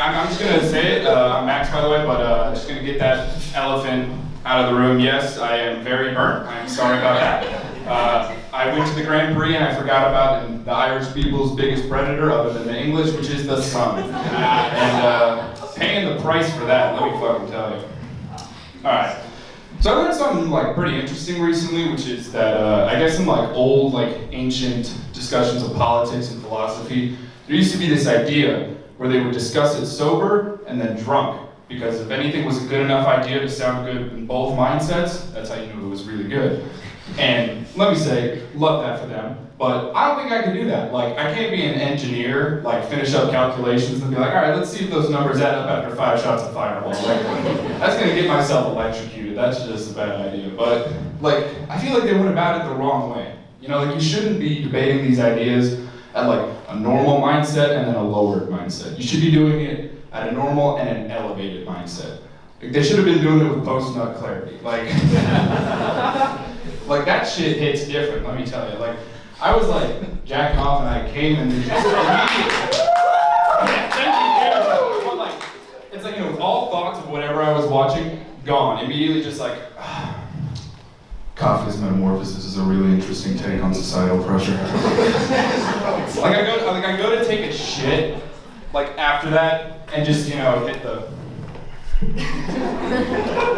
I'm just gonna say it. I'm Max, by the way, but just gonna get that elephant out of the room. Yes, I am very burnt. I'm sorry about that. I went to the Grand Prix and I forgot about the Irish people's biggest predator, other than the English, which is the sun. And paying the price for that, let me fucking tell you. All right. So I learned something like pretty interesting recently, which is that I guess in like old, like ancient discussions of politics and philosophy, there used to be this idea where they would discuss it sober and then drunk, because if anything was a good enough idea to sound good in both mindsets, that's how you knew it was really good. And let me say, love that for them, but I don't think I can do that. Like, I can't be an engineer, like finish up calculations and be like, all right, let's see if those numbers add up after 5 shots of Fireball. Like, that's gonna get myself electrocuted. That's just a bad idea. But like, I feel like they went about it the wrong way. You know, like you shouldn't be debating these ideas at like a normal mindset and then a lowered mindset. You should be doing it at a normal and an elevated mindset. Like, they should have been doing it with post-nut clarity. Like, like that shit hits different, let me tell you. Like, I was like jacking off and I came and just immediately, but like, it's like, you know, with all thoughts of whatever I was watching gone, immediately just like, Kafka's Metamorphosis is a really interesting take on societal pressure. like I go to take a shit, like after that, and just, you know, hit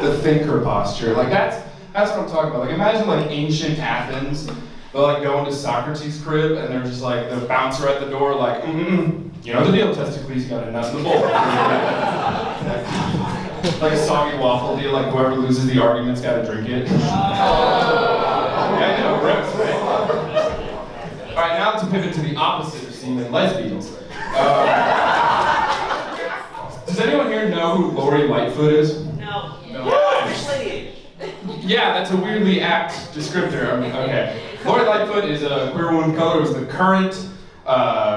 the thinker posture. Like that's what I'm talking about. Like imagine like ancient Athens, they'll like go into Socrates' crib and they're just like, the bouncer at the door like, you know the deal, Testicles, you got a nut in the bowl. Like a soggy waffle deal, like whoever loses the argument's gotta drink it. Yeah, I know, gross, right? All right, now to pivot to the opposite of semen, lesbians. Does anyone here know who Lori Lightfoot is? No. Yeah, that's a weirdly apt descriptor. I mean, okay. Lori Lightfoot is a queer woman of color, was the current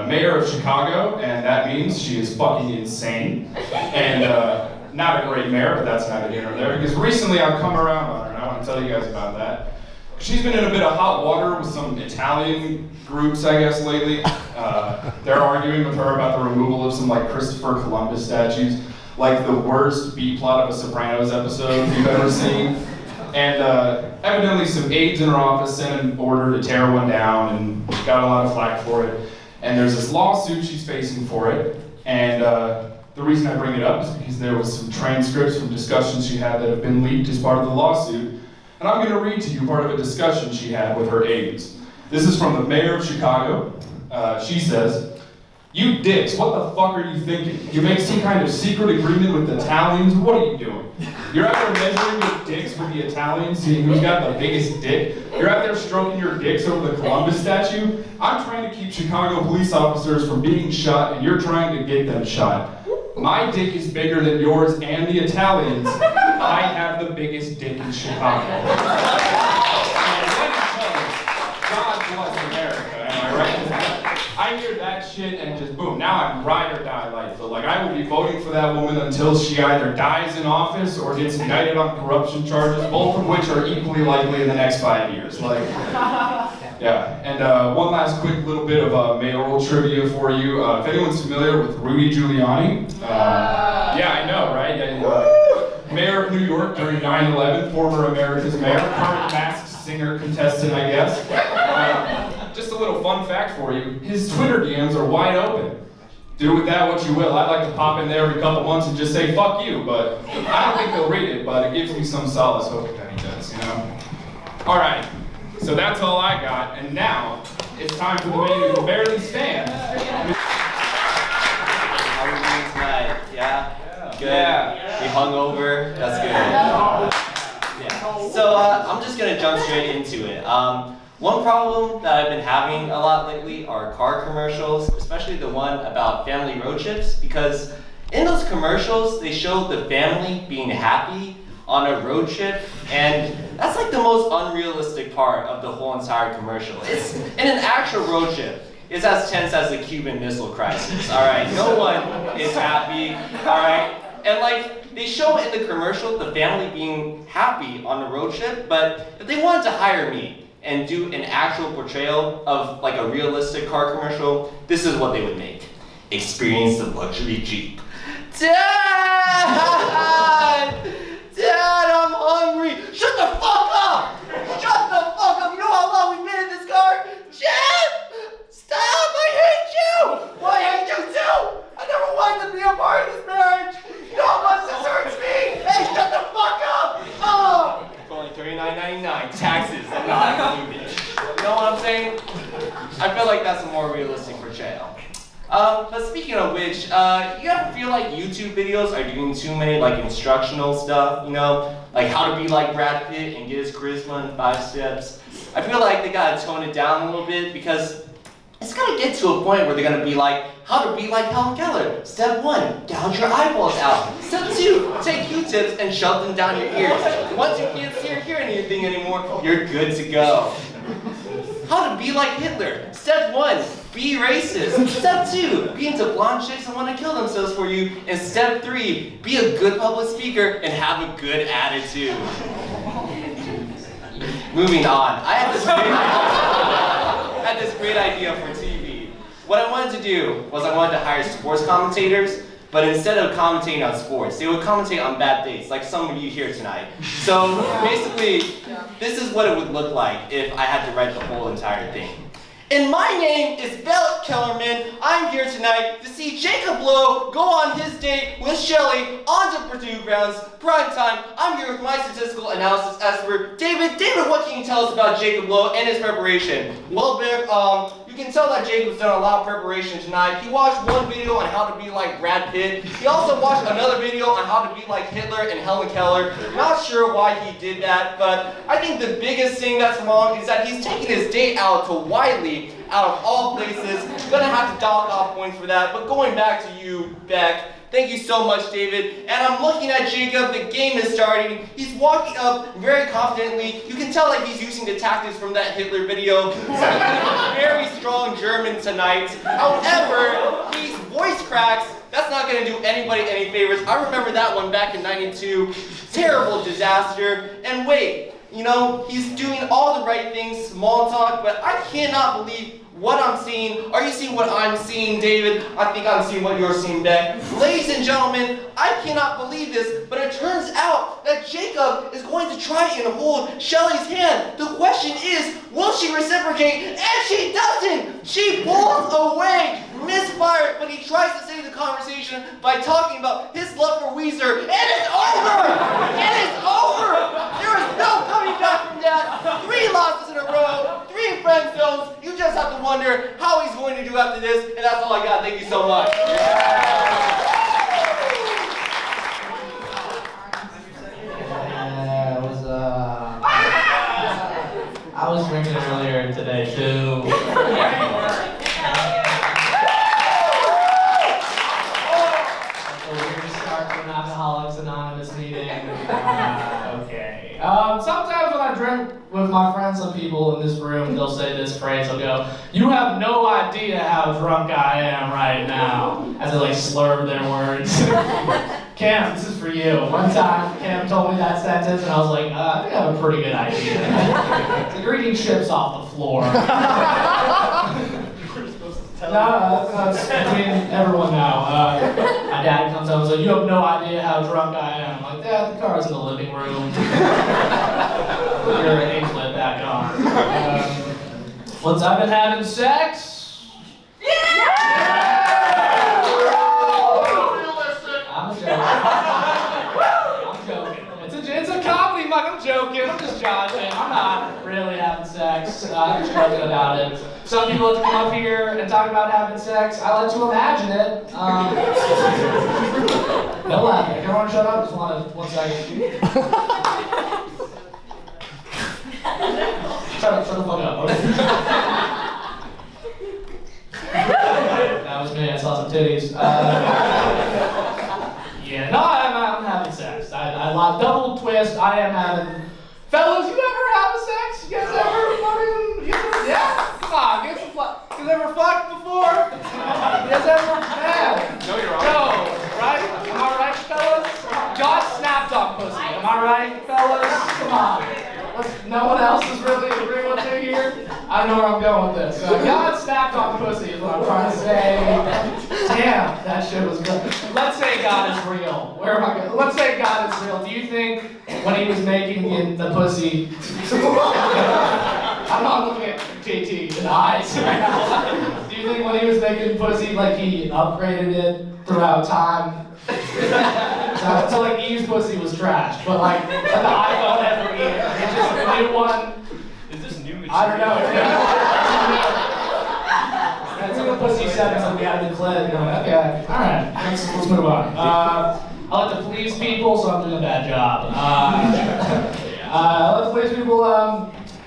mayor of Chicago, and that means she is fucking insane. And not a great mayor, but that's neither here nor there, because recently I've come around on her, and I want to tell you guys about that. She's been in a bit of hot water with some Italian groups, I guess, lately. They're arguing with her about the removal of some like Christopher Columbus statues, like the worst B-plot of a Sopranos episode you've ever seen. And evidently some aides in her office sent an order to tear one down and got a lot of flack for it. And there's this lawsuit she's facing for it. And the reason I bring it up is because there was some transcripts from discussions she had that have been leaked as part of the lawsuit. And I'm gonna read to you part of a discussion she had with her aides. This is from the mayor of Chicago. She says, "You dicks, what the fuck are you thinking? You make some kind of secret agreement with the Italians? What are you doing? You're out there measuring your dicks with the Italians, seeing who's got the biggest dick? You're out there stroking your dicks over the Columbus statue? I'm trying to keep Chicago police officers from being shot, and you're trying to get them shot. My dick is bigger than yours and the Italians. I have the biggest dick in Chicago." And let me tell you, God bless America, am I right? I hear that shit and just boom, now I'm ride or die life. Like I will be voting for that woman until she either dies in office or gets indicted on corruption charges, both of which are equally likely in the next 5 years. Like, yeah, and one last quick little bit of mayoral trivia for you. If anyone's familiar with Rudy Giuliani, yeah, I know, right? Mayor of New York during 9/11, former America's mayor, current Masked Singer contestant, I guess. Just a little fun fact for you, his Twitter DMs are wide open. Do with that what you will. I like to pop in there every couple months and just say, fuck you, but I don't think they'll read it, but it gives me some solace hoping that he does, you know? All right, so that's all I got, and now it's time for the man who can barely stand. How are we doing tonight? Yeah? Good? Yeah. We hungover? That's good. Yeah. So I'm just gonna jump straight into it. One problem that I've been having a lot lately are car commercials, especially the one about family road trips, because in those commercials, they show the family being happy on a road trip, and that's like the most unrealistic part of the whole entire commercial. It's in an actual road trip. It's as tense as the Cuban Missile Crisis, all right? No one is happy, all right? And like, they show in the commercial the family being happy on the road trip, but if they wanted to hire me and do an actual portrayal of like a realistic car commercial, this is what they would make. Experience the luxury Jeep. Dad! Dad, I'm hungry! Shut the fuck up! Shut the fuck up! You know how long we've been in this car? Dad! Stop! I hate you! Well, I hate you too! I never wanted to be a part of this marriage! You know how much this hurts me! Hey, shut the fuck up! Oh! For only $39.99, taxes are not included. You know what I'm saying? I feel like that's more realistic portrayal. But speaking of which, you ever feel like YouTube videos are doing too many like instructional stuff, you know? Like how to be like Brad Pitt and get his charisma in 5 steps. I feel like they gotta tone it down a little bit because it's gonna get to a point where they're gonna be like, how to be like Helen Keller. Step 1, gouge your eyeballs out. Step 2, take Q-tips and shove them down your ears. Once you can't see or hear anything anymore, you're good to go. How to be like Hitler. Step 1, be racist. Step 2, be into blonde chicks and want to kill themselves for you. And step 3, be a good public speaker and have a good attitude. Moving on, I had this great idea for TV. What I wanted to do was I wanted to hire sports commentators, but instead of commentating on sports, they would commentate on bad things, like some of you here tonight. So basically, this is what it would look like if I had to write the whole entire thing. And my name is Bell Kellerman. I'm here tonight to see Jacob Lowe go on his date with Shelley onto Purdue grounds, prime time. I'm here with my statistical analysis expert, David. David, what can you tell us about Jacob Lowe and his preparation? Well, Vic, you can tell that Jacob's done a lot of preparation tonight. He watched one video on how to be like Brad Pitt. He also watched another video on how to be like Hitler and Helen Keller. Not sure why he did that, but I think the biggest thing that's wrong is that he's taking his date out to Wiley, out of all places. Gonna have to dock off points for that, but going back to you, Beck. Thank you so much, David. And I'm looking at Jacob, the game is starting. He's walking up very confidently. You can tell like he's using the tactics from that Hitler video. Very strong German tonight. However, these voice cracks, that's not gonna do anybody any favors. I remember that one back in '92. Terrible disaster. And wait, you know, he's doing all the right things, small talk, but I cannot believe what I'm seeing. Are you seeing what I'm seeing, David? I think I'm seeing what you're seeing, Beck. Ladies and gentlemen, I cannot believe this, but it turns out that Jacob is going to try and hold Shelley's hand. The question is, will she reciprocate? And she doesn't! She pulls away, misfired, but he tries to save the conversation by talking about his love for Weezer, and it's over! It is over! There is no coming back from that. 3 losses in a row, 3 friend zones. You just have to wonder how he's going to do after this, and that's all I got. Thank you so much. I was drinking earlier today too. So we're gonna start an Alcoholics Anonymous meeting. Okay. Sometimes when I drink with my friends, some people in this room, they'll say this phrase. They'll go, "You have no idea how drunk I am right now," as they like slur their words. Cam, this is for you. One time, Cam told me that sentence, and I was like, I think I have a pretty good idea. It's like you're eating chips off the floor. No, that's between everyone now. My dad comes home and says, "You have no idea how drunk I am." I'm like, "Dad, the car's in the living room." Put your anklet back on. Once I've been having sex. I'm joking. It's a comedy, Mike. I'm joking. I'm just joshing. I'm not really having sex. I'm just joking about it. Some people like to come up here and talk about having sex. I like to imagine it. No laughing. Everyone shut up. Just one second. Shut the fuck up. That was me. I saw some titties. Yeah, no, I'm having sex. I double twist. I am having. Fellas, you ever have sex? You guys ever fucking? Yeah? Come on, give some fuck. You guys ever fucked before? You guys ever? Yeah. No, you're wrong. No, right? Am I right, fellas? God snapped on pussy. Am I right, fellas? Come on. No one else is really agreeing with me here? I I know where I'm going with this. God snapped on pussy is what I'm trying to say. Damn, that shit was good. Let's say God is real. Where am I going? Let's say God is real. Do you think when he was making the pussy... I'm not looking at JT in the eyes right now. Do you think when he was making pussy, like he upgraded it throughout time? So like Eve's pussy was trash, but like the iPhone every year, it's just a new one. Is this new material? I don't know. That's like a pussy settings that we had to clip. Okay, all right, let's move on. I like to please people, so I'm doing a bad job. I like to please people.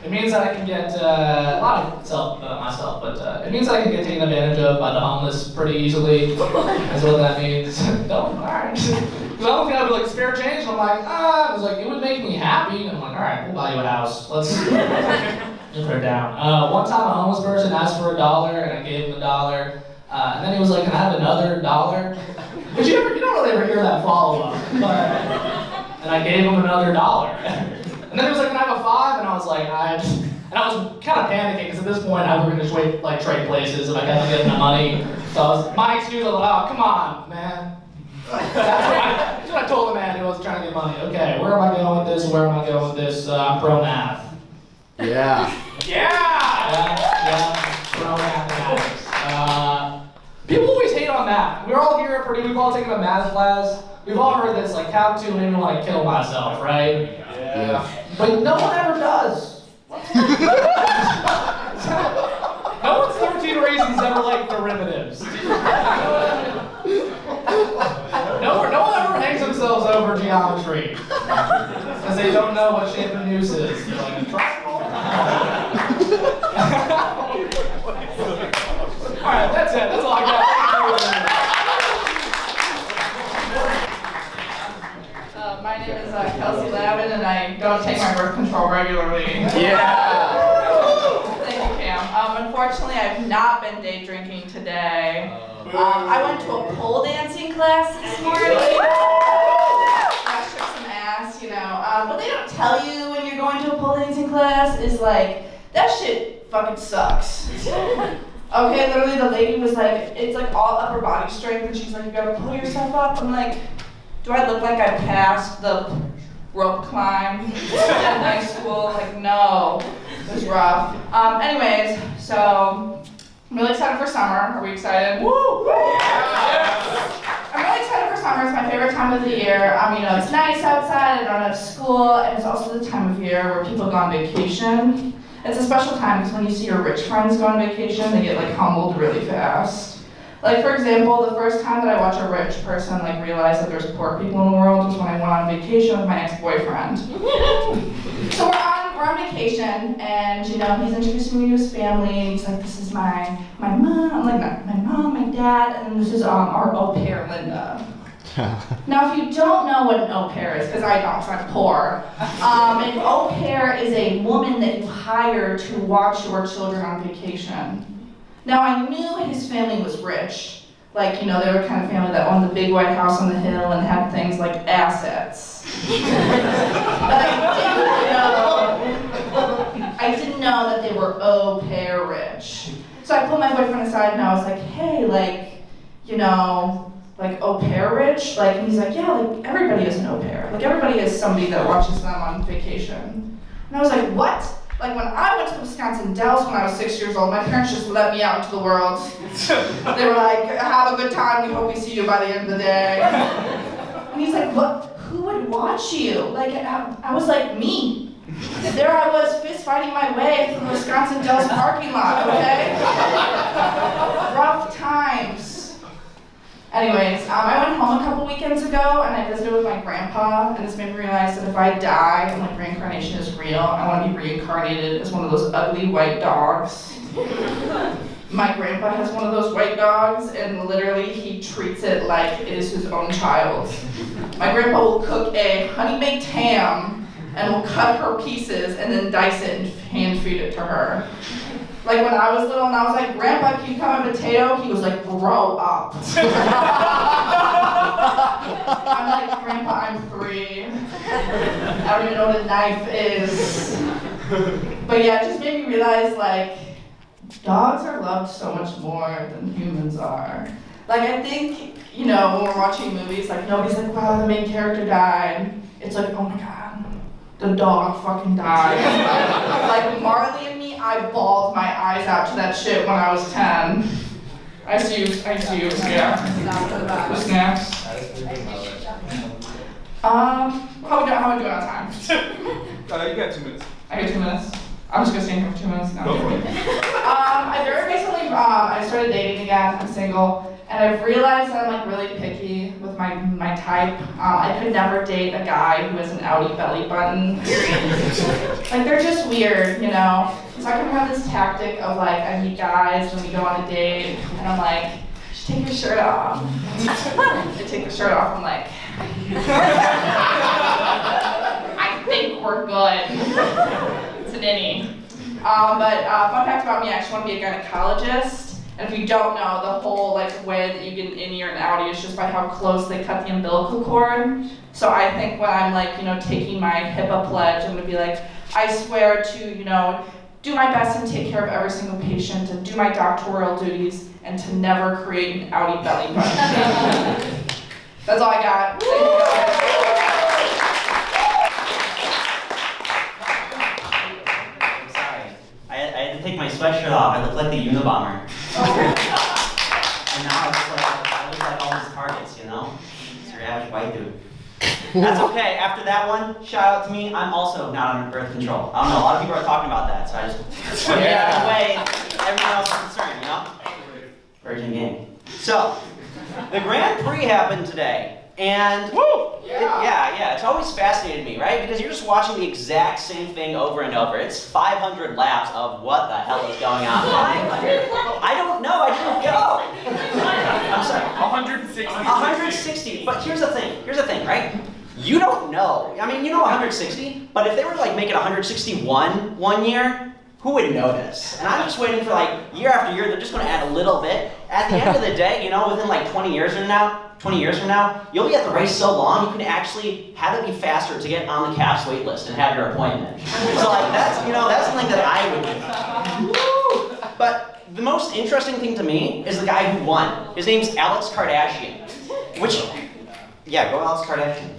It means that I can get a lot of myself, but it means that I can get taken advantage of by the homeless pretty easily. That's what that means. No, alright. Because I was gonna be like spare change, and I'm like, it was like it would make me happy. And I'm like, alright, we'll buy you a house. Let's put her down. One time a homeless person asked for $1, and I gave him $1. And then he was like, can I have another $1? But you don't really ever hear that follow-up. And I gave him another $1. And then he was like, can I have a 5? And I was like, and I was kind of panicking because at this point I was going to just wait, like trade places if I kept getting the money. So my excuse was, oh, come on, man. That's what I told the man who was trying to get money. Okay, where am I going with this? Where am I going with this? I'm pro math. Yeah. Yeah. Pro mathematics. People always hate on math. We're all here at Purdue. We've all taken a math class. We've all heard this, like, how to make me want to kill myself, right? Yeah. But no one ever does. No one's 13 Reasons ever liked derivatives. No one ever hangs themselves over geometry. Because they don't know what shape a noose is. They're like, a triangle? Alright, that's it. That's all I got. My name is Kelsey and I don't take my birth control regularly. Yeah. Thank you, Cam. Unfortunately, I've not been day drinking today. I went to a pole dancing class this morning. I shook some ass, you know. What they don't tell you when you're going to a pole dancing class is like, that shit fucking sucks. Okay, literally the lady was like, it's like all upper body strength, and she's like, you gotta pull yourself up. I'm like, do I look like I passed the rope climb in high school? Like, no, it was rough. Anyways, so I'm really excited for summer. Are we excited? Woo! I'm really excited for summer. It's my favorite time of the year. You know, it's nice outside. I don't have school, and it's also the time of year where people go on vacation. It's a special time because when you see your rich friends go on vacation, they get like humbled really fast. Like, for example, the first time that I watch a rich person like realize that there's poor people in the world was when I went on vacation with my ex-boyfriend. So we're on vacation, and you know, he's introducing me to his family, and he's like, this is my mom, I'm like, my mom, my dad, and then this is our au pair, Linda. Now, if you don't know what an au pair is, because I don't, because I'm poor, an au pair is a woman that you hire to watch your children on vacation. Now, I knew his family was rich. Like, you know, they were the kind of family that owned the big white house on the hill and had things like assets. But I didn't know that they were au pair rich. So I pulled my boyfriend aside and I was like, hey, like, you know, like au pair rich? Like, and he's like, yeah, like everybody is an au pair. Like everybody is somebody that watches them on vacation. And I was like, what? Like when I went to Wisconsin Dells when I was 6 years old, my parents just let me out into the world. They were like, have a good time, we hope we see you by the end of the day. And he's like, what? Who would watch you? Like, I was like, me. There I was, fist fighting my way through the Wisconsin Dells parking lot, okay? Rough times. Anyways, I went home a couple weekends ago and I visited with my grandpa, and this made me realize that if I die and like reincarnation is real, I want to be reincarnated as one of those ugly white dogs. My grandpa has one of those white dogs, and literally he treats it like it is his own child. My grandpa will cook a honey-baked ham and will cut her pieces and then dice it and hand feed it to her. Like when I was little and I was like, Grandpa, can you cut my potato? He was like, grow up. I'm like, Grandpa, I'm 3. I don't even know what a knife is. But yeah, it just made me realize like dogs are loved so much more than humans are. Like I think, you know, when we're watching movies, like nobody's like, wow, the main character died. It's like, oh my god, the dog fucking died. Like Marley and me, I bawled my eyes out to that shit when I was 10. I see you, yeah. The snacks. How we doing on time? You got 2 minutes. I got 2 minutes. I'm just gonna stand here for 2 minutes. No. Go for it. I very recently, I started dating again. I'm single, and I've realized that I'm like really picky with my type. I could never date a guy who has an outie belly button. Like they're just weird, you know. So I kind of have this tactic of like I meet guys when we go on a date, and I'm like, just take your shirt off. They take the shirt off. I'm like, I think we're good. It's an innie. But fun fact about me, I actually want to be a gynecologist. And if you don't know, the whole like way that you get an innie or an outie is just by how close they cut the umbilical cord. So I think when I'm like, you know, taking my HIPAA pledge, I'm gonna be like, I swear to, you know, do my best and take care of every single patient and do my doctoral duties and to never create an outie belly button. That's all I got. Thank you guys. I had to take my sweatshirt off. I looked like the Unabomber. And now I look like all these targets, you know? It's your average white dude. That's okay. After that one, shout out to me. I'm also not on birth control. I don't know. A lot of people are talking about that, so I just put it out of the way. Everyone else is concerned, you know? Virgin game. So, the Grand Prix happened today. And it's always fascinated me, right? Because you're just watching the exact same thing over and over. It's 500 laps of what the hell is going on. 500? I don't know, I didn't go. I'm sorry. 160. 160, but here's the thing, right? You don't know. I mean, you know 160, but if they were to like make it 161 one year, who would notice? And I'm just waiting for like year after year, they're just gonna add a little bit. At the end of the day, you know, within like 20 years from now, you'll be at the race so long, you can actually have it be faster to get on the CAPS wait list and have your appointment. So like that's, you know, that's something that I would do. But the most interesting thing to me is the guy who won. His name's Alex Kardashian, which, yeah, go Alex Kardashian.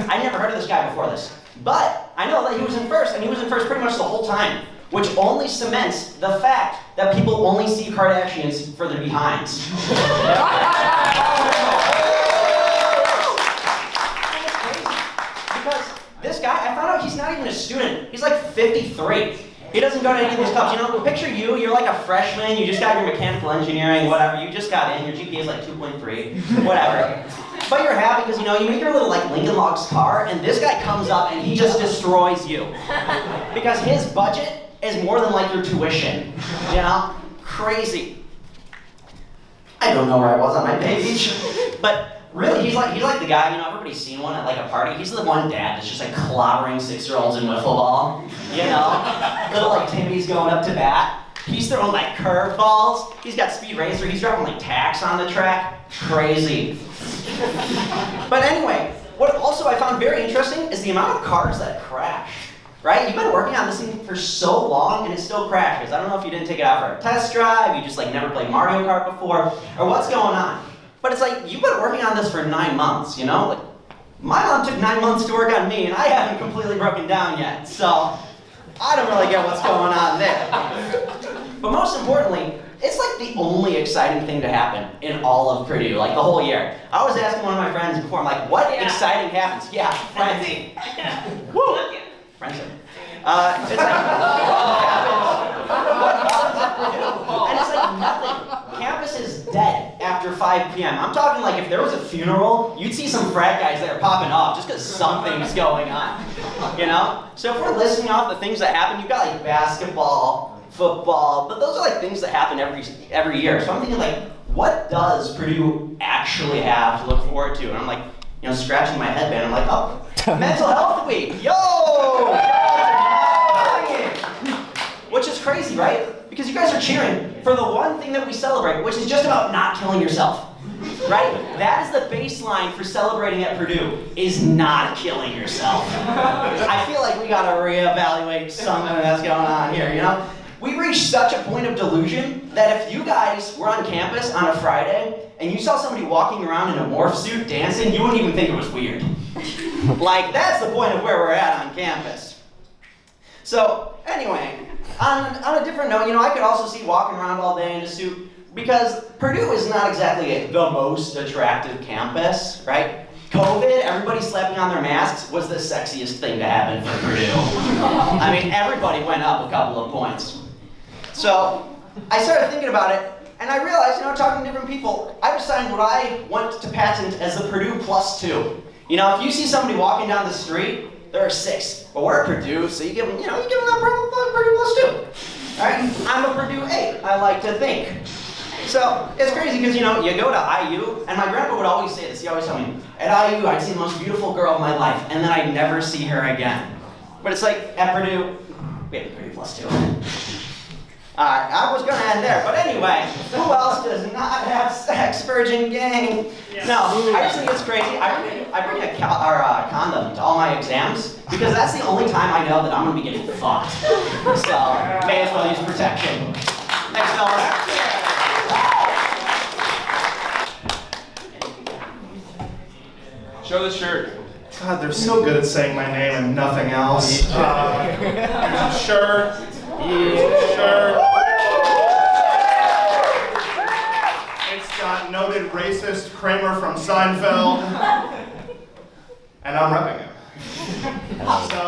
I never heard of this guy before this, but I know that he was in first, and he was in first pretty much the whole time, which only cements the fact that people only see Kardashians for their behinds. Because this guy, I found out he's not even a student. He's like 53. He doesn't go to any of these clubs. You know, picture you're like a freshman, you just got your mechanical engineering, whatever, you just got in, your GPA is like 2.3, whatever. But you're happy because, you know, you make your little like Lincoln Logs car, and this guy comes up and he just destroys you. Because his budget is more than like your tuition, you know? Crazy. I don't know where I was on my page, but really, he's like the guy, you know, everybody's seen one at like a party. He's the one dad that's just like clobbering 6-year-olds in wiffle ball, you know? Little like Timmy's going up to bat. He's throwing like curveballs. He's got speed racer. He's dropping like tacks on the track. Crazy. But anyway, what also I found very interesting is the amount of cars that crash. Right? You've been working on this thing for so long and it still crashes. I don't know if you didn't take it out for a test drive, you just like never played Mario Kart before, or what's going on. But it's like, you've been working on this for 9 months, you know? Like, my mom took 9 months to work on me and I haven't completely broken down yet, so I don't really get what's going on there. But most importantly, it's like the only exciting thing to happen in all of Purdue, like the whole year. I was asking one of my friends before, I'm like, what exciting happens? Yeah, friends. Woo! Friends. It's like, and it's like nothing. Campus is dead after 5 p.m. I'm talking like if there was a funeral, you'd see some frat guys that are popping off just because something's going on, you know? So if we're listing off the things that happen, you've got like basketball, football, but those are like things that happen every year. So I'm thinking like, what does Purdue actually have to look forward to? And I'm like, you know, scratching my headband, I'm like, oh, Mental Health Week, yo! Which is crazy, right? Because you guys are cheering for the one thing that we celebrate, which is just about not killing yourself. right? That is the baseline for celebrating at Purdue, is not killing yourself. I feel like we gotta reevaluate something that's going on here, you know? We've reached such a point of delusion that if you guys were on campus on a Friday and you saw somebody walking around in a morph suit dancing, you wouldn't even think it was weird. Like, that's the point of where we're at on campus. So, anyway, on a different note, you know, I could also see walking around all day in a suit because Purdue is not exactly the most attractive campus, right? COVID, everybody slapping on their masks was the sexiest thing to happen for Purdue. I mean, everybody went up a couple of points. So, I started thinking about it, and I realized, you know, talking to different people, I decided what I want to patent as the Purdue +2. You know, if you see somebody walking down the street, they're a 6. But we're at Purdue, so you give them, that Purdue +2. All right? I'm a Purdue 8, I like to think. So, it's crazy because, you know, you go to IU, and my grandpa would always say this, he always told me, at IU, I'd see the most beautiful girl of my life, and then I'd never see her again. But it's like, at Purdue, we have a Purdue +2. I was gonna end there, but anyway, who else does not have sex, Virgin Gang? No, I just think it's crazy. I bring a condom to all my exams because that's the only time I know that I'm gonna be getting fucked. So, may as well use protection. Thanks, fellas. Show the shirt. God, they're so good at saying my name and nothing else. Shirt. Shirt. It's got noted racist Kramer from Seinfeld. And I'm repping it. So,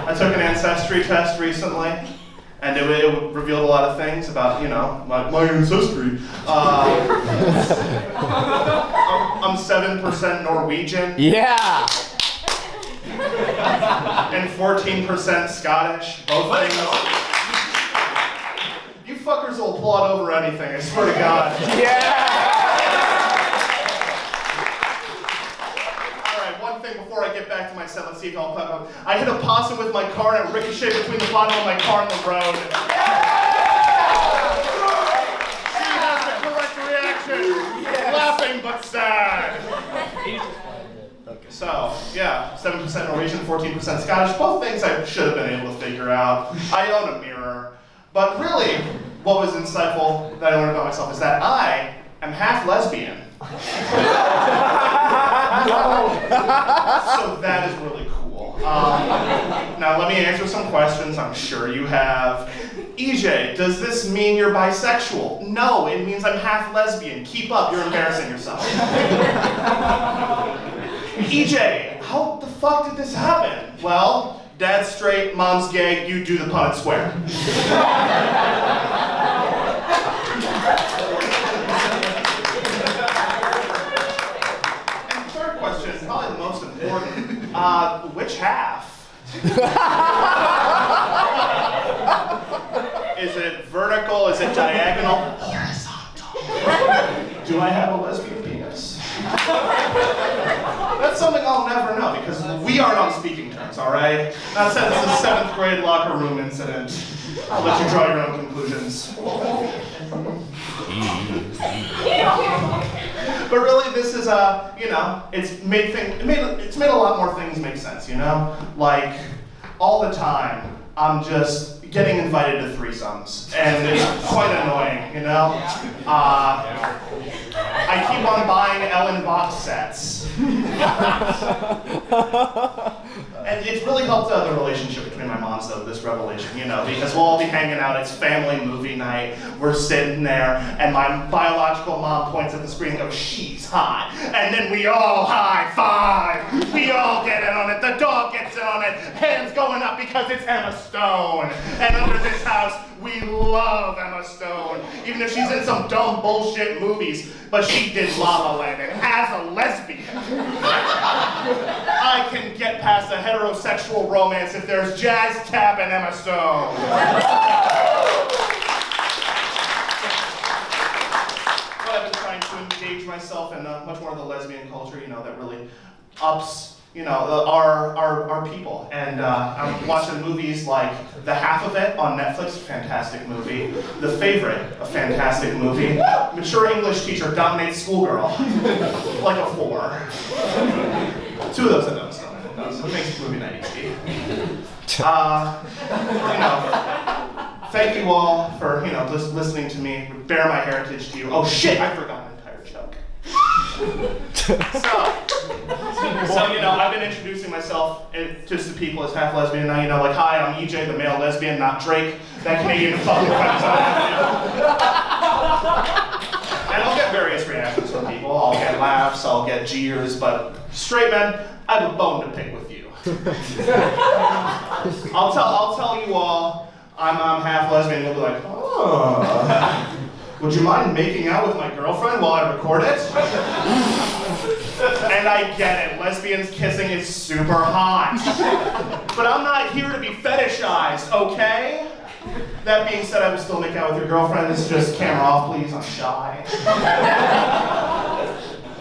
I took an ancestry test recently. And it revealed a lot of things about, you know, my ancestry. I'm 7% Norwegian. Yeah! And 14% Scottish. Both things. You fuckers will applaud over anything, I swear to God. Yeah! Alright, one thing before I get back to my set, let's see if I'll clap up. I hit a possum with my car and it ricocheted between the bottom of my car and the road. She has the correct reaction. Yes. Laughing but sad. So, yeah, 7% Norwegian, 14% Scottish. Both things I should have been able to figure out. I own a mirror. But really, what was insightful that I learned about myself is that I am half lesbian. So that is really cool. Now let me answer some questions I'm sure you have. EJ, does this mean you're bisexual? No, it means I'm half lesbian. Keep up, you're embarrassing yourself. EJ, how the fuck did this happen? Well, dad's straight, mom's gay, you do the pun and swear. And third question, probably the most important, which half? Is it vertical, is it diagonal? Horizontal. Do I have a lesbian penis? That's something I'll never know because we aren't on speaking terms, all right? That said, it's a 7th grade locker room incident. I'll let you draw your own conclusions. But really, this is it's made a lot more things make sense, you know? Like, all the time, I'm just getting invited to threesomes, and it's quite annoying, you know? I keep on buying Ellen box sets. And it's really helped the relationship between my moms, though, this revelation, you know, because we'll all be hanging out, it's family movie night, we're sitting there, and my biological mom points at the screen and goes, she's hot. And then we all high five. We all get in on it, the dog gets in on it, hands going up because it's Emma Stone. And under this house, we love Emma Stone, even if she's in some dumb bullshit movies, but she did La La Land, and as a lesbian, I can get past a heterosexual romance if there's jazz tap and Emma Stone. But I've been trying to engage myself in much more of the lesbian culture, you know, that really ups you know, our people. And I'm watching movies like The Half of It on Netflix, a fantastic movie. The Favorite, a fantastic movie. Mature English Teacher Dominates Schoolgirl, like a 4. 2 of those I noticed on it. It makes the movie night easy. You know, thank you all for, you know, listening to me, bear my heritage to you. Oh shit, I forgot an entire joke. So, you know, I've been introducing myself to the people as half lesbian now. You know, like, hi, I'm EJ, the male lesbian, not Drake, that Canadian fucking friends I have. And I'll get various reactions from people. I'll get laughs, I'll get jeers, but straight men, I have a bone to pick with you. I'll tell you all, I'm half lesbian. You'll be like, oh, would you mind making out with my girlfriend while I record it? And I get it, lesbians kissing is super hot. But I'm not here to be fetishized, okay? That being said, I will still make out with your girlfriend. This is just camera off, please, I'm shy.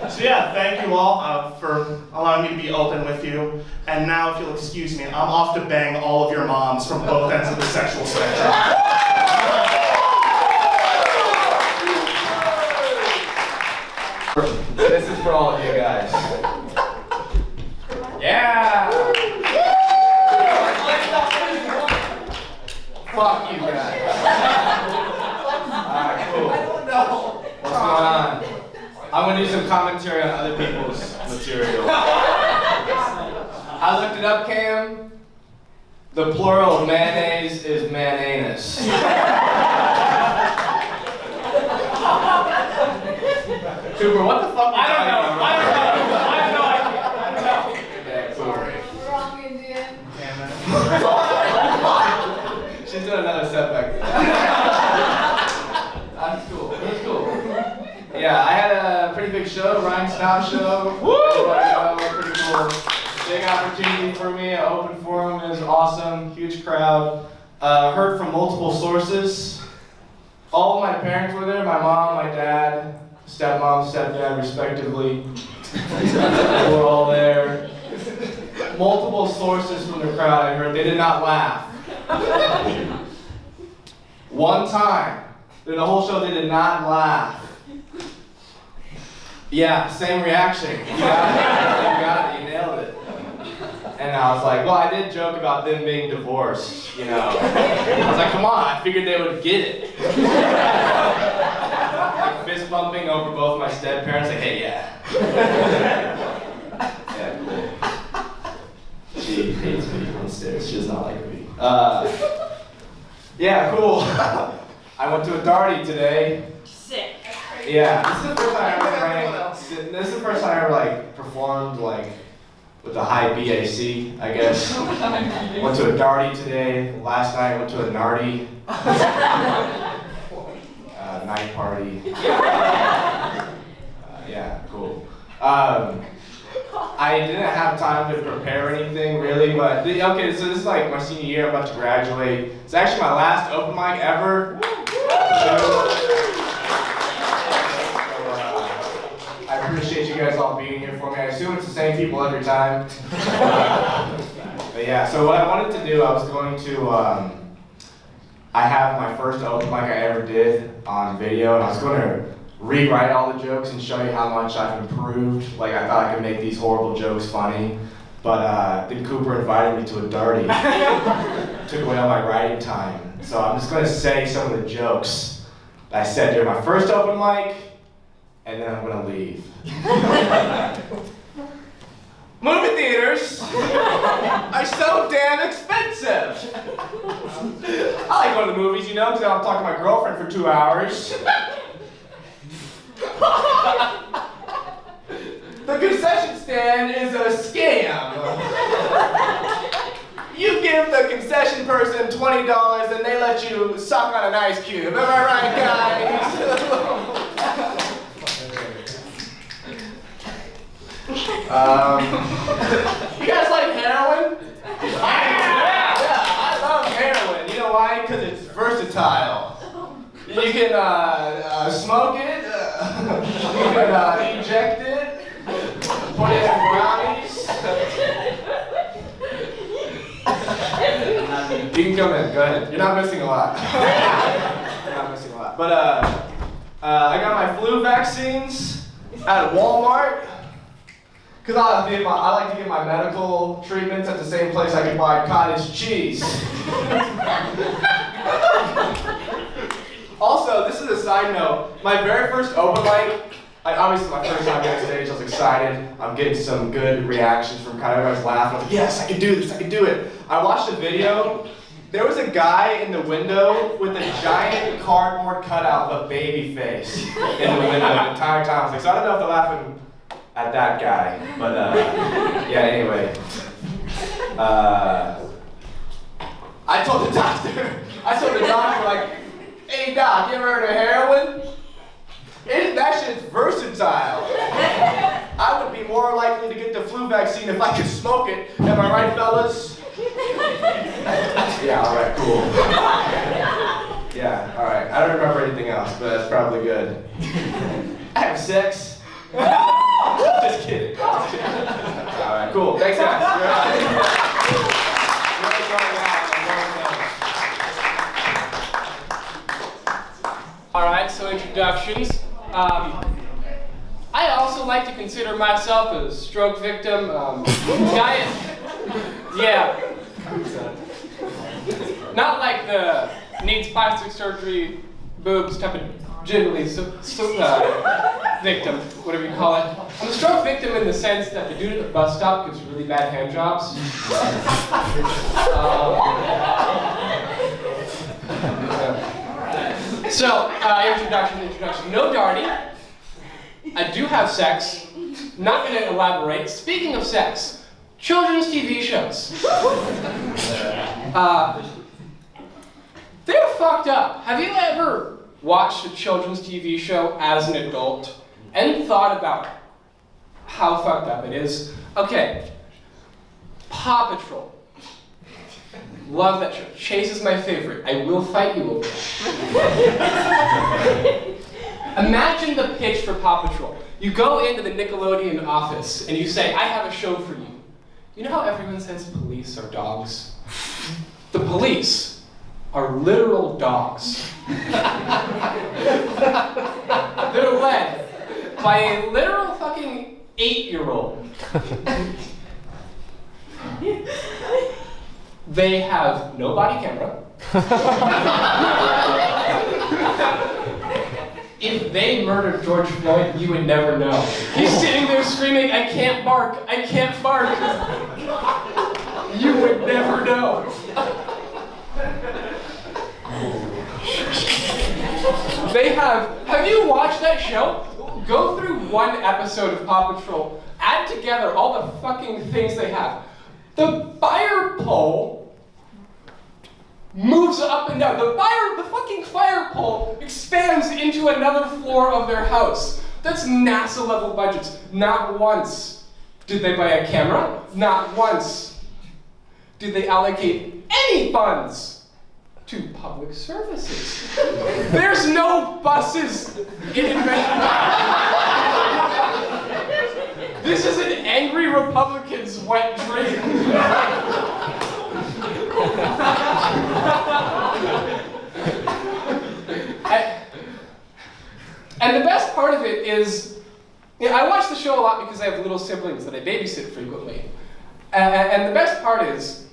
So yeah, thank you all for allowing me to be open with you. And now, if you'll excuse me, I'm off to bang all of your moms from both ends of the sexual spectrum. This is for all of you guys. Yeah! Fuck you guys. Alright, cool. What's going on? I'm gonna do some commentary on other people's material. I looked it up, Cam. The plural of mayonnaise is mayonnaise. Cooper, what the fuck? I don't know. I have no idea. Yeah, cool. Wrong Indian. She's doing another setback. That's cool. That's cool. Yeah, I had a pretty big show, Ryan Stout show. Pretty cool. Big opportunity for me. An open forum is awesome. Huge crowd. Heard from multiple sources. All of my parents were there. My mom, my dad, stepmom, stepdad, respectively. We're all there. Multiple sources from the crowd I heard. They did not laugh. One time, in the whole show, they did not laugh. Yeah, same reaction. You got it, you nailed it. And I was like, well, I did joke about them being divorced, you know. I was like, come on, I figured they would get it. Like fist bumping over both my step parents, like, hey, yeah. Yeah, cool. She hates me downstairs, she does not like me. Yeah, cool. I went to a Darty today. Sick. Yeah, this is the first time I ever this is the first time I ever like performed like with a high BAC, I guess. Went to a Darty today. Last night I went to a Narty. Night party. Yeah, cool. I didn't have time to prepare anything really, but okay, so this is like my senior year, I'm about to graduate. It's actually my last open mic ever. I appreciate you guys all being here for me. I assume it's the same people every time. But yeah, so what I wanted to do, I was going to, I have my first open mic I ever did on video, and I was going to rewrite all the jokes and show you how much I've improved. Like, I thought I could make these horrible jokes funny, but then Cooper invited me to a Darty. Took away all my writing time. So I'm just going to say some of the jokes that I said during my first open mic, and then I'm going to leave. Movie theaters are so damn expensive. I like going to the movies, you know, because I don't talk to my girlfriend for 2 hours. The concession stand is a scam. You give the concession person $20 and they let you suck on an ice cube. Am I right, guys? You guys like heroin? Yeah, I love heroin. You know why? Because it's versatile. You can smoke it, you can inject it, put it in brownies, come in. Go ahead. You're not missing a lot. You're not missing a lot. But I got my flu vaccines at Walmart. Because I like to get my medical treatments at the same place I can buy cottage cheese. Also, this is a side note. My very first open mic, obviously my first time on stage, I was excited. I'm getting some good reactions from kind of everyone's laughing. I was like, yes, I can do this, I can do it. I watched a video. There was a guy in the window with a giant cardboard cutout of a baby face in the window the entire time. I was like, so I don't know if they're laughing at that guy, but yeah, anyway. I told the doctor, like, hey doc, you ever heard of heroin? That shit's versatile. I would be more likely to get the flu vaccine if I could smoke it. Am I right, fellas? Yeah, alright, cool. Yeah, alright. I don't remember anything else, but that's probably good. I have sex. Just kidding. Alright, cool. Thanks, guys. Alright, so introductions. I also like to consider myself a stroke victim. Yeah. Not like the needs plastic surgery, boobs type of jiggly victim, whatever you call it. I'm a stroke victim in the sense that the dude at the bus stop gives really bad hand jobs. So, introduction. No darting. I do have sex. Not going to elaborate. Speaking of sex, children's TV shows. They're fucked up. Have you ever watched a children's TV show as an adult and thought about how fucked up it is? Okay. Paw Patrol. Love that show. Chase is my favorite. I will fight you over it. Imagine the pitch for Paw Patrol. You go into the Nickelodeon office and you say, I have a show for you. You know how everyone says police are dogs? The police are literal dogs. They're led by a literal fucking 8-year-old. They have no body camera. If they murdered George Floyd, you would never know. He's sitting there screaming, I can't bark, I can't bark. You would never know. Have you watched that show? Go through one episode of Paw Patrol, add together all the fucking things they have. The fire pole moves up and down. The fucking fire pole expands into another floor of their house. That's NASA level budgets. Not once did they buy a camera. Not once did they allocate any funds to public services. There's no buses in Invention. This is an angry Republican's wet dream. And the best part of it is, I watch the show a lot because I have little siblings that I babysit frequently. And the best part is,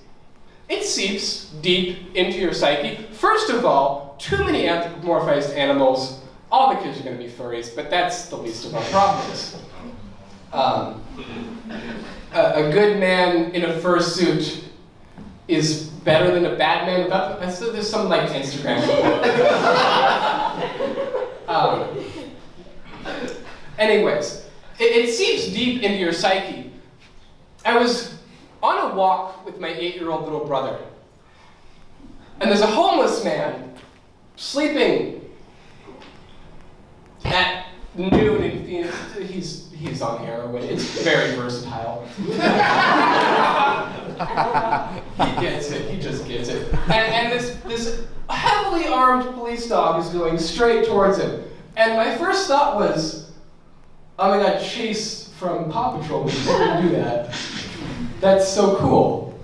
it seeps deep into your psyche. First of all, too many anthropomorphized animals. All the kids are going to be furries, but that's the least of our problems. A good man in a fursuit is better than a bad man without the, so there's some like Instagram. Anyways, it seeps deep into your psyche. I was on a walk with my 8-year-old little brother, and there's a homeless man sleeping at noon in Phoenix. He's on heroin. It's very versatile. He gets it. He just gets it. And this heavily armed police dog is going straight towards him. And my first thought was, oh my god, Chase from Paw Patrol would never do that. That's so cool.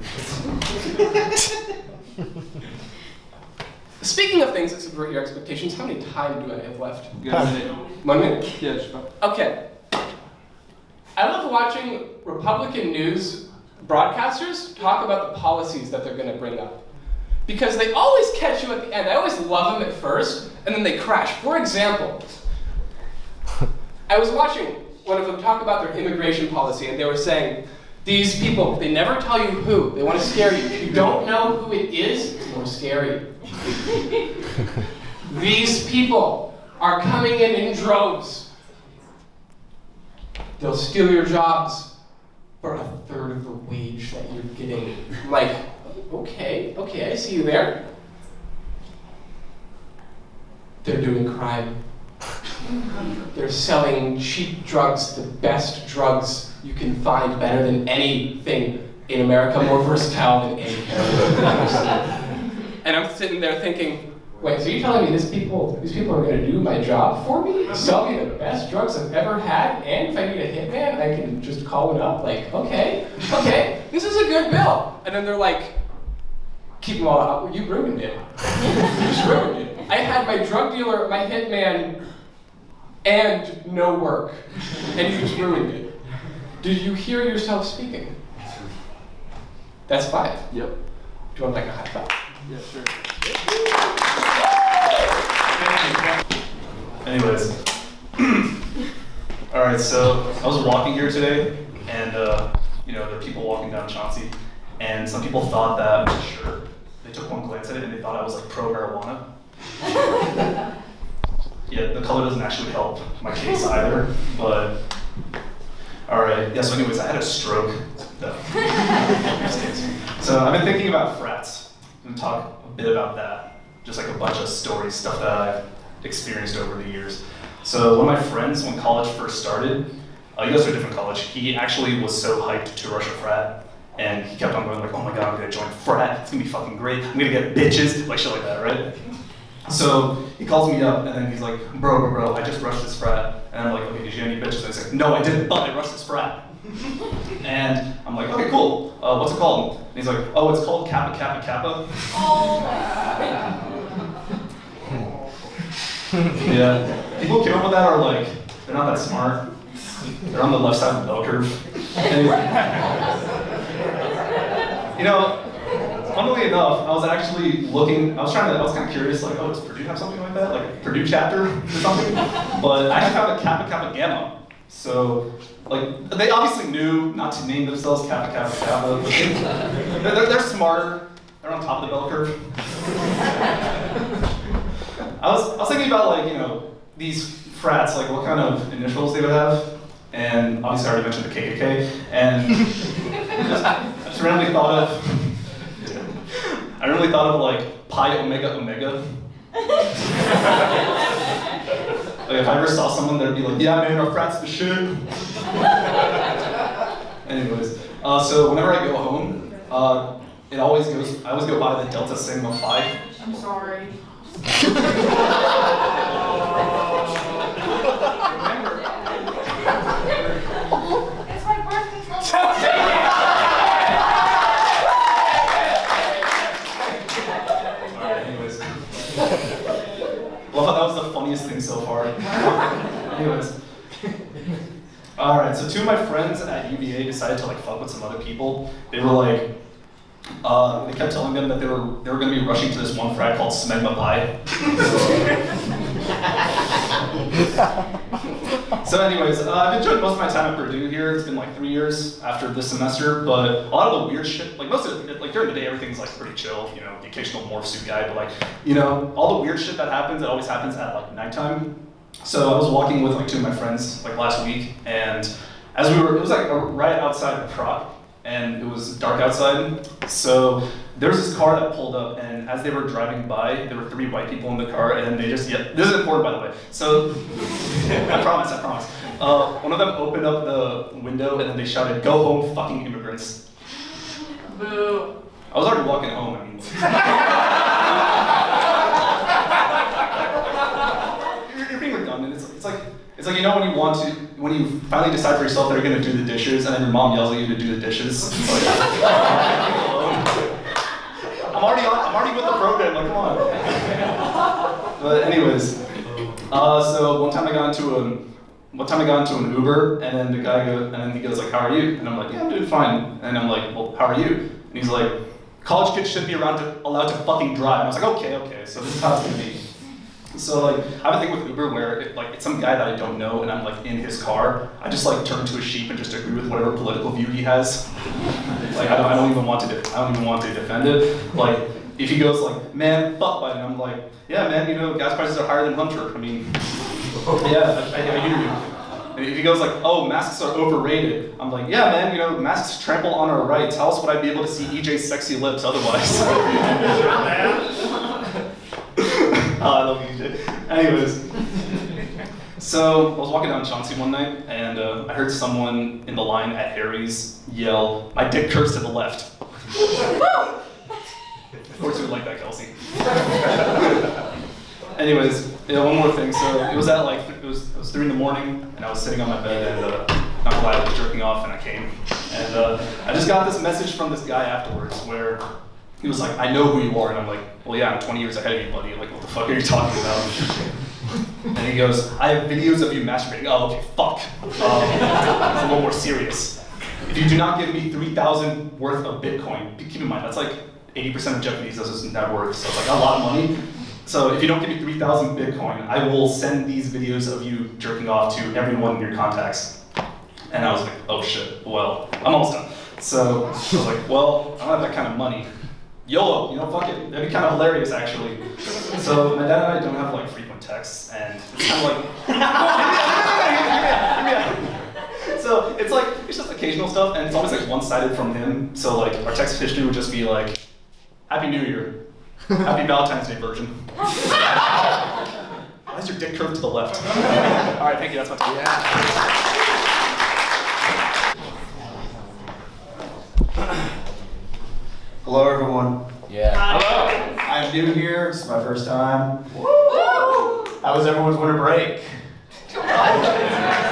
Speaking of things that subvert your expectations, how many time do I have left? You got a minute. 1 minute? Yeah, sure. Okay. I love watching Republican news broadcasters talk about the policies that they're going to bring up. Because they always catch you at the end. I always love them at first, and then they crash. For example, I was watching one of them talk about their immigration policy, and they were saying, these people, they never tell you who. They want to scare you. If you don't know who it is, it's more scary. These people are coming in droves. They'll steal your jobs for a third of the wage that you're getting. Like, okay, I see you there. They're doing crime. They're selling cheap drugs, the best drugs you can find, better than anything in America, more versatile than any heroin. And I'm sitting there thinking, wait, so you're telling me these people are going to do my job for me? Sell me the best drugs I've ever had, and if I need a hitman, I can just call it up? Like, okay, this is a good bill. And then they're like, keep them all out. You ruined it. You just ruined it. I had my drug dealer, my hitman, and no work. And you just ruined it. Did you hear yourself speaking? That's 5. Yep. Do you want like a high five? Yeah, sure. Anyways. Alright, so I was walking here today, and there are people walking down Chauncey, and some people thought that my shirt, they took one glance at it and they thought I was like pro-marijuana. Yeah, the color doesn't actually help my case either, but alright, yeah, so anyways, I had a stroke. So I've been thinking about frats. I'm gonna talk a bit about that. Just like a bunch of stories, stuff that I've experienced over the years. So one of my friends, when college first started, he goes to a different college. He actually was so hyped to rush a frat, and he kept on going like, oh my god, I'm gonna join a frat, it's gonna be fucking great, I'm gonna get bitches, like shit like that, right? So he calls me up, and then he's like, bro, I just rushed this frat. And I'm like, okay, did you get any bitches? And he's like, no, I didn't, but I rushed this frat. And I'm like, okay, cool, what's it called? And he's like, oh, it's called Kappa Kappa Kappa. Yeah, people who came up with that are like, they're not that smart. They're on the left side of the bell curve. Anyway. Funnily enough, I was actually looking, I was kind of curious, like, oh, does Purdue have something like that? Like a Purdue chapter or something? But I actually found a Kappa Kappa Gamma. So, like, they obviously knew not to name themselves Kappa Kappa Kappa. They're smarter. They're on top of the bell curve. I was thinking about, like, these frats, like what kind of initials they would have. And obviously I already mentioned the KKK. And I just randomly thought of like Pi Omega Omega. Like if I ever saw someone that'd be like, yeah man, our frat's the shit. Anyways, so whenever I go home, I always go by the Delta Sigma Phi. I'm sorry. It's my birth control. Alright, anyways. Well, that was the funniest thing so far. Anyways. Alright, so 2 of my friends at UVA decided to like fuck with some other people. They were like, they kept telling them that they were going to be rushing to this one frat called Smegma Pi. So anyways, I've enjoyed most of my time at Purdue here. It's been like 3 years after this semester, but a lot of the weird shit, like most of it, like during the day everything's like pretty chill, the occasional morph suit guy, but like, all the weird shit that happens, it always happens at like nighttime. So I was walking with like 2 of my friends like last week, and as it was like right outside of Proc, and it was dark outside. So there was this car that pulled up, and as they were driving by, there were 3 white people in the car, and they just, this is important by the way. So, I promise. One of them opened up the window, and then they shouted, "Go home, fucking immigrants." Boo. I was already walking home, I mean. You're being redundant. It's like when you finally decide for yourself that you're gonna do the dishes, and then your mom yells at you to do the dishes. It's like, I'm I'm already with the program. Like, come on. But anyways, so one time I got into an Uber, and then the guy he goes like, "How are you?" And I'm like, "Yeah, I'm doing fine." And I'm like, "Well, how are you?" And he's like, "College kids should be allowed to fucking drive." And I was like, "Okay, so this is how it's gonna be." So like, I have a thing with Uber where it's some guy that I don't know, and I'm like in his car. I just like turn to a sheep and just agree with whatever political view he has. Like I don't even want to defend it. Like if he goes like, "Man, fuck Biden," I'm like, "Yeah, man, gas prices are higher than Hunter." I mean, yeah, I hear you. And if he goes like, "Oh, masks are overrated," I'm like, "Yeah, man, masks trample on our rights. How else would I be able to see EJ's sexy lips otherwise?" I love EJ. Anyways, so I was walking down Chauncey one night, and I heard someone in the line at Harry's yell, "My dick curves to the left." Of course you would like that, Kelsey. Anyways, one more thing. So it was it was 3 in the morning, and I was sitting on my bed, and not glad I was jerking off, and I came. And I just got this message from this guy afterwards where he was like, "I know who you are," and I'm like, "Well, yeah, I'm 20 years ahead of you, buddy. Like, what the fuck are you talking about?" And he goes, "I have videos of you masturbating." Oh, okay, fuck. It's a little more serious. If you do not give me 3,000 worth of Bitcoin, keep in mind, that's like 80% of Jeff Bezos' net worth, so it's like a lot of money. So if you don't give me 3,000 Bitcoin, I will send these videos of you jerking off to everyone in your contacts. And I was like, oh shit, well, I'm almost done. So I was like, well, I don't have that kind of money. YOLO, fuck it. That'd be kind of hilarious, actually. So my dad and I don't have like frequent texts, and it's kind of like, so it's just occasional stuff, and it's always like one-sided from him. So like our text history would just be like, "Happy New Year. Happy Valentine's Day, virgin." Why is your dick curved to the left? All right, thank you. That's my time. Yeah. Hello, everyone. Yeah. Hello. I'm new here. It's my first time. How was everyone's winter break? Yeah,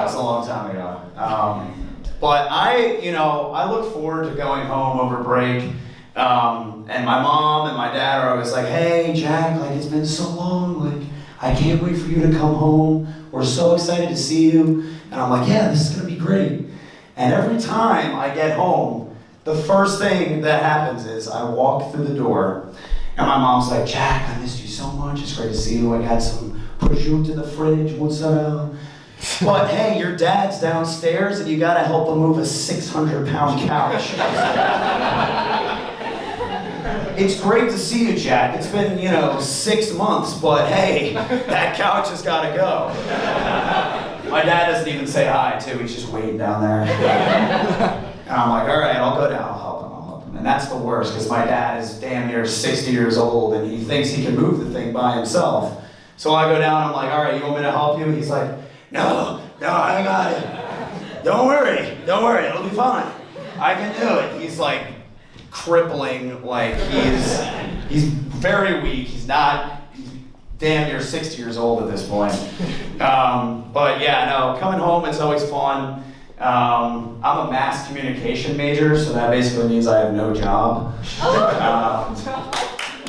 it was a long time ago. But I look forward to going home over break. And my mom and my dad are always like, "Hey, Jack, like it's been so long. Like I can't wait for you to come home. We're so excited to see you." And I'm like, "Yeah, this is gonna be great." And every time I get home, the first thing that happens is I walk through the door, and my mom's like, "Jack, I missed you so much. It's great to see you. I got some prosciutto in the fridge. What's up? But hey, your dad's downstairs, and you gotta help him move a 600-pound couch." "It's great to see you, Jack. It's been, 6 months, but hey, that couch has gotta go." My dad doesn't even say hi, too. He's just waiting down there. And I'm like, "All right, I'll go down. I'll help him. And that's the worst, because my dad is damn near 60 years old, and he thinks he can move the thing by himself. So I go down, I'm like, "All right, you want me to help you?" He's like, No, I got it. Don't worry, it'll be fine. I can do it." He's like crippling, like he's very weak. He's damn near 60 years old at this point. But yeah, no, coming home, it's always fun. I'm a mass communication major, so that basically means I have no job.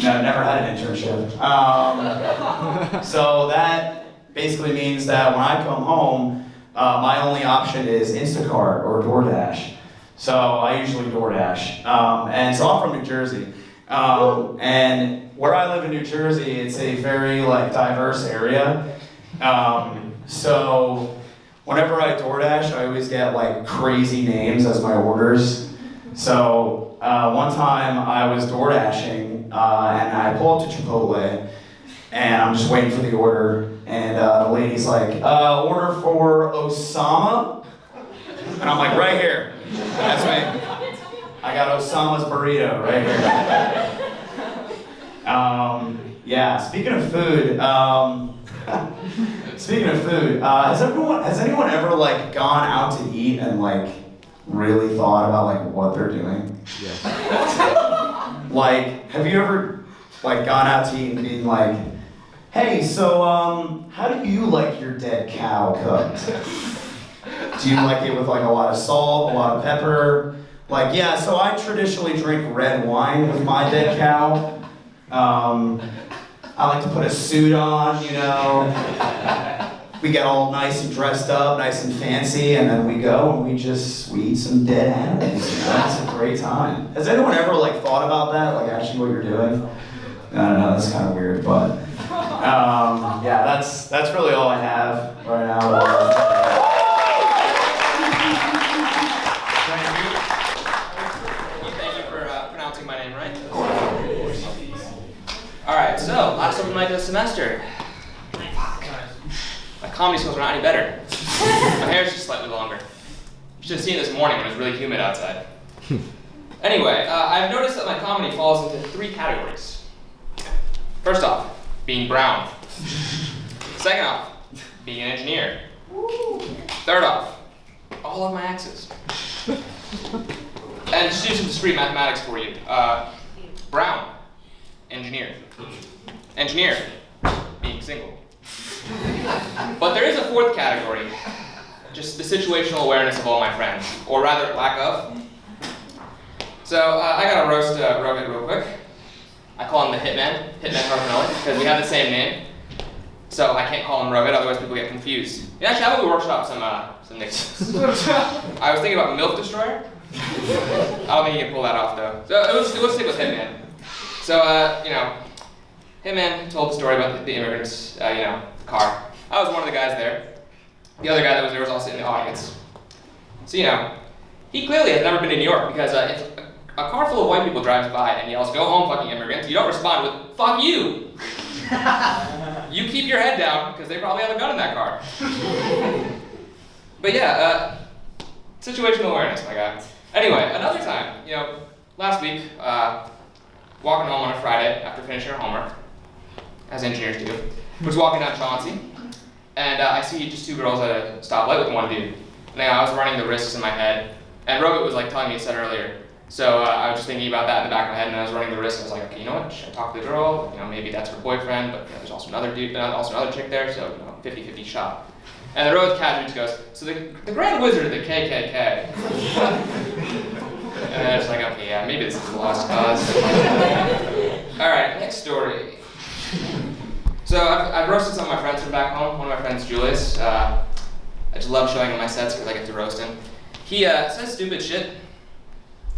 No, never had an internship. So that basically means that when I come home, my only option is Instacart or DoorDash. So I usually DoorDash. And so I'm from New Jersey. And where I live in New Jersey, it's a very diverse area. So whenever I DoorDash, I always get crazy names as my orders. So one time I was DoorDashing and I pull up to Chipotle and I'm just waiting for the order. And the lady's like, "Order for Osama?" And I'm like, "Right here. That's me. I got Osama's burrito right here." Yeah, speaking of food, has anyone ever gone out to eat and really thought about what they're doing? Yes. Have you ever gone out to eat and being like, "Hey, so how do you like your dead cow cooked? Do you like it with a lot of salt, a lot of pepper? Like, yeah, so I traditionally drink red wine with my dead cow. I like to put a suit on, you know. We get all nice and dressed up, nice and fancy, and then we go and we eat some dead animals. You know? It's a great time. Has anyone ever like thought about that? Like actually what you're doing? I don't know, that's kind of weird, but yeah, that's really all I have right now. Thank you for pronouncing my name right. Alright, so last open mic of the semester. My comedy skills are not any better. My hair's just slightly longer. You should have seen it this morning when it was really humid outside. Anyway, I've noticed that my comedy falls into 3 categories. First off, being brown. Second off, being an engineer. Third off, all of my exes. And just do some discrete mathematics for you. Brown, engineer. Engineer, being single. But there is a 4th category, just the situational awareness of all my friends, or rather, lack of. So I gotta roast Rohit real quick. I call him the Hitman Harpanelli, because we have the same name. So I can't call him Rohit, otherwise people get confused. Yeah, actually, how about we workshop some nicknames? I was thinking about Milk Destroyer. I don't think you can pull that off though. So let's stick with Hitman. So you know, Hitman told the story about the immigrants, you know, the car. I was one of the guys there. The other guy that was there was also in the audience. So you know, he clearly has never been to New York because if a car full of white people drives by and yells, "Go home, fucking immigrants," you don't respond with, "Fuck you." You keep your head down because they probably have a gun in that car. But yeah, situational awareness, my guy. Anyway, another time, you know, last week, walking home on a Friday after finishing our homework, as engineers do, was walking down Chauncey, and I see just 2 girls at a stoplight with one dude. And I was running the risks in my head, and Rohit was like telling me it said earlier. So I was just thinking about that in the back of my head, and I was running the risk. I was like, okay, you know what? Should I talk to the girl? You know, maybe that's her boyfriend, but you know, there's also another dude, also another chick there, so you know, 50-50 shot. And the Rohit casually just goes, so the Grand Wizard of the KKK. And I was like, okay, yeah, maybe this is a lost cause. All right, next story. So I've roasted some of my friends from back home. One of my friends, Julius. I just love showing him my sets because I get to roast him. He says stupid shit.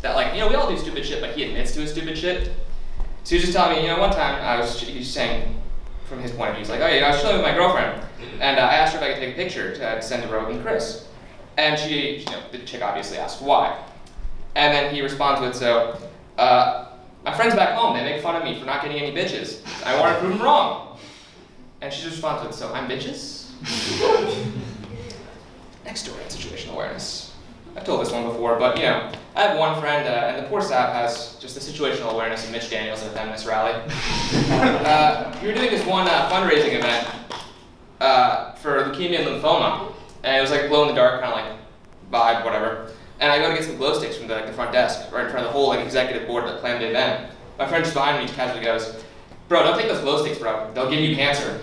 That like, you know, we all do stupid shit, but he admits to his stupid shit. So he was just telling me, you know, one time he was saying, from his point of view, he's like, oh, you know, I was chilling with my girlfriend, and I asked her if I could take a picture to send to Rohit and Chris. And she, you know, the chick obviously asked why. And then he responds with, so, my friends back home, they make fun of me for not getting any bitches. I want to prove them wrong. And she just responds with, so I'm bitches? Next story on situational awareness. I've told this one before, but you know, I have one friend, and the poor sap has just the situational awareness of Mitch Daniels at a feminist rally. We were doing this one fundraising event for leukemia and lymphoma, and it was like a glow-in-the-dark kind of like vibe, whatever. And I go to get some glow sticks from the front desk, right in front of the whole like executive board that planned the event. My friend just behind me just casually goes, "Bro, don't take those glow sticks, bro. They'll give you cancer."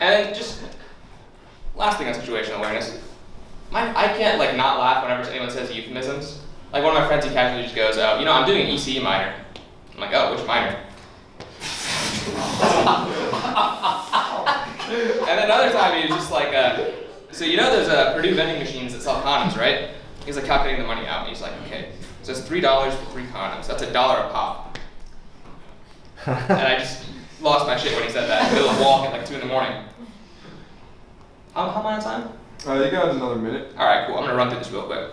And then just last thing on situational awareness. I can't like not laugh whenever anyone says euphemisms. Like one of my friends, he casually just goes, "Oh, you know, I'm doing an ECE minor." I'm like, "Oh, which minor?" And then another time he was just like, "So you know there's Purdue vending machines that sell condoms, right?" He's like calculating the money out, and he's like, "Okay, so it's $3 for 3 condoms. That's $1 a pop." And I just lost my shit when he said that. In the middle of walk at like 2 in the morning. How am I on time? You got another minute. All right, cool. I'm gonna run through this real quick.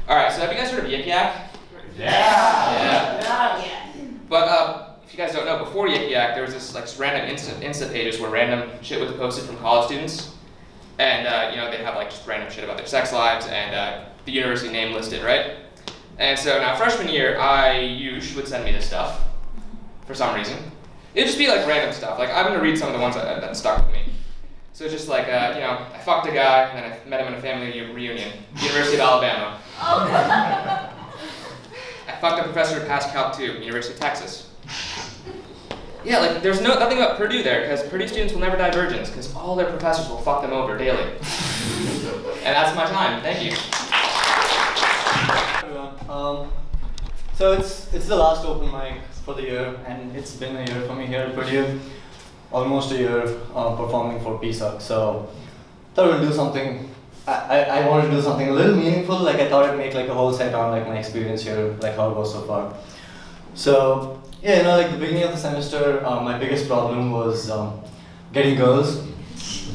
All right, so have you guys heard of Yik Yak? Yeah. But if you guys don't know, before Yik Yak, there was this like random Insta pages where random shit was posted from college students, and you know they'd have like just random shit about their sex lives and the university name listed, right? And so now freshman year, Aayush would send me this stuff for some reason. It'd just be like random stuff. Like I'm gonna read some of the ones that stuck with me. So it's just like, you know, I fucked a guy and then I met him in a family reunion, University of Alabama. I fucked a professor who passed Calc 2, University of Texas. Yeah, like there's nothing about Purdue there, because Purdue students will never die virgins, because all their professors will fuck them over daily. And that's my time. Thank you. So it's the last open mic for the year, and it's been a year for me here at Purdue. Almost a year performing for Psucc. So thought I'd do something. I wanted to do something a little meaningful. Like I thought I'd make like a whole set on like my experience here, like how it was so far. So yeah, you know, like the beginning of the semester, my biggest problem was getting girls,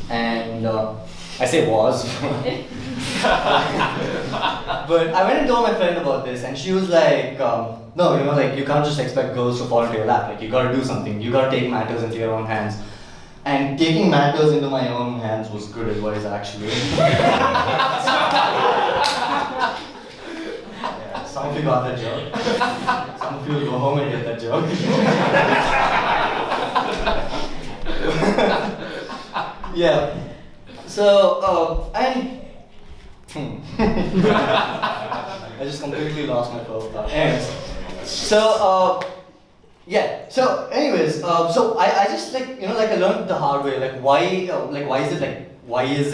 and I say was, but I went and told my friend about this, and she was like, no, you know, like you can't just expect girls to fall into your lap. Like you got to do something. You got to take matters into your own hands. And taking matters into my own hands was good advice, actually. Yeah, some of you got that joke. Some of you will go home and get that joke. Yeah. So, and I just completely lost my flow of thought. Anyways, so yeah. So anyways, so I just like, you know, like I learned the hard way. Like why is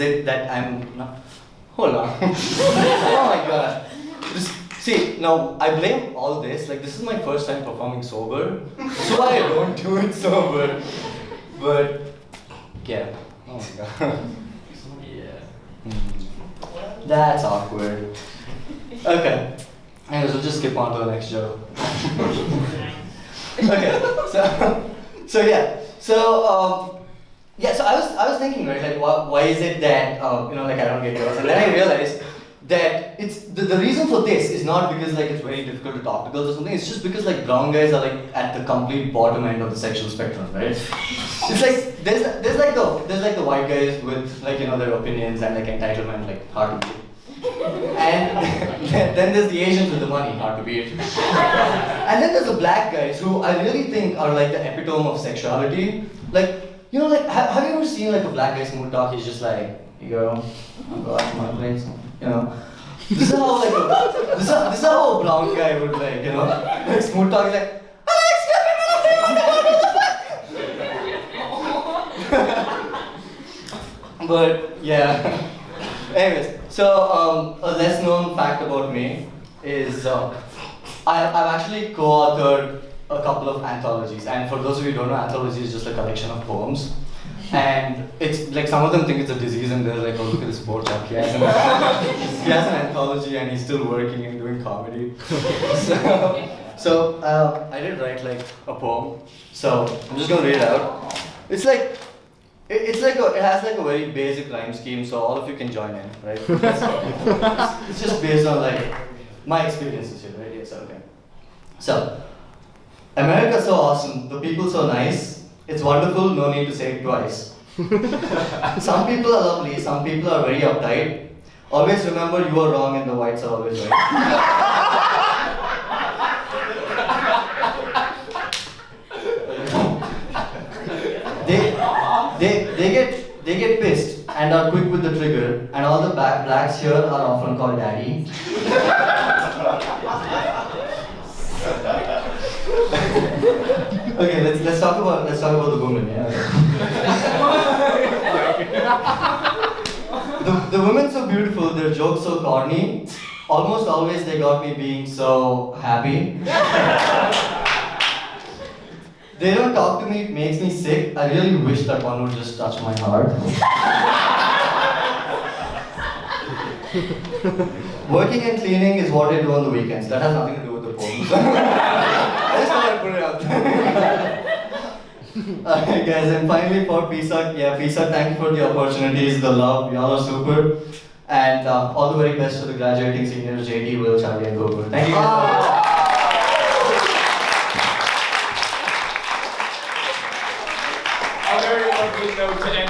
it that I'm not? Hold on. Oh my god. See, now I blame all this. Like this is my first time performing sober, so I don't do it sober. But yeah. Oh my god. Yeah. That's awkward. Okay. Anyways, we'll just skip on to the next joke. Okay. So yeah. So so I was thinking, right, like why is it that you know, like I don't get girls, and then I realized that it's the reason for this is not because like it's very difficult to talk to girls or something. It's just because like brown guys are like at the complete bottom end of the sexual spectrum, right? It's like there's like the white guys with like, you know, their opinions and like entitlement, like hard to beat, and then there's the Asians with the money, hard to beat, and then there's the black guys who I really think are like the epitome of sexuality. Like, you know, like have you ever seen like a black guy smooth talk? He's just like, yo, I'll go out to my place. You know, this is how like this is how a brown guy would like, you know, like smooth talk is like, but yeah. Anyways, so a less known fact about me is I've actually co-authored a couple of anthologies, and for those of you who don't know, anthology is just a collection of poems. And it's like some of them think it's a disease, and they're like, oh, look at this poor chap. He has an anthology, and he's still working and doing comedy. So I did write like a poem. So I'm just gonna read it out. It has like a very basic rhyme scheme, so all of you can join in, right? It's just based on like my experiences here, right? Yes, okay. So America's so awesome, the people so nice. It's wonderful, no need to say it twice. Some people are lovely, some people are very uptight. Always remember you are wrong and the whites are always right. They get pissed and are quick with the trigger, and all the blacks here are often called daddy. Okay, let's talk about the women. Yeah. The women so beautiful, their jokes so corny. Almost always they got me being so happy. They don't talk to me, it makes me sick. I really wish that one would just touch my heart. Working and cleaning is what I do on the weekends. That has nothing to do with the poems. I just thought I'd put it out there. Alright guys, and finally for Psucc, thank you for the opportunities, the love, y'all are super. And all the very best to the graduating seniors, JD, Will, Charlie, and Goku. Thank you guys so much. A very lovely note to end